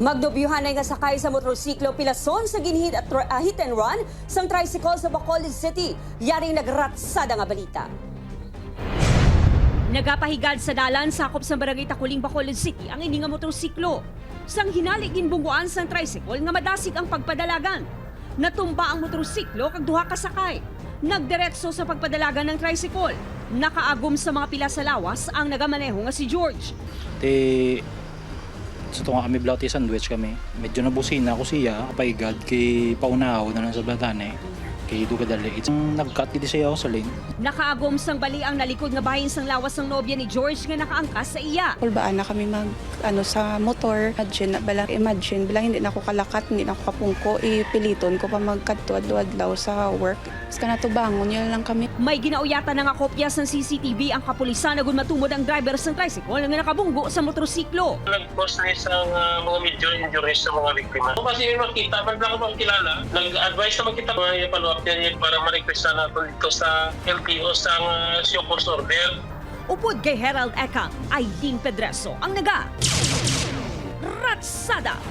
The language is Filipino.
Magdubyuhan ay nga sakay sa motorsiklo pilason sa ginhit at hit and run sang tricycle sa Bacolod City. Yaring nagratsada nga balita. Nagapahigad sa dalan sakop sa barangay Takuling, Bacolod City ang ini nga motorsiklo. Sang hinali ginbungguan sang tricycle nga madasig ang pagpadalagan. Natumba ang motorsiklo kag duha ka sakay. Nagdiretso sa pagpadalagan ng tricycle. Nakaagom sa mga pila sa lawas ang nagamaneho nga si George. Sa tunga kami blauti sandwich kami. Medyo nabusina ko siya, kapaigad, kay paunaw na lang sa batane. Kay dugadali. Itong nag-cut dito siya ako sa lane. Nakaagom sang bali ang nalikod nga bahin sang lawas ng nobya ni George nga nakaangkas sa iya. Kulbaan na kami sa motor. Imagine, hindi na ako kalakat, hindi na ako kapungko. Ipiliton ko pa magkatuad-adlaw sa work. Tapos ka na to bangon, yun lang kami. May ginauyatan na nga kopya sa CCTV ang kapulisan na matumod ang driver ng tricycle nga nakabunggo sa motorsiklo. Nag-post na isang mga major injuries sa mga biktima. Kung kasi may makita, man lang ako kilala, nag-advise naman kita mga follow-up niya para ma-request na natin dito sa LTO sa show cause order. Upod kay Herald Ekang, Aileen Pedreso ang naga. Ratsada!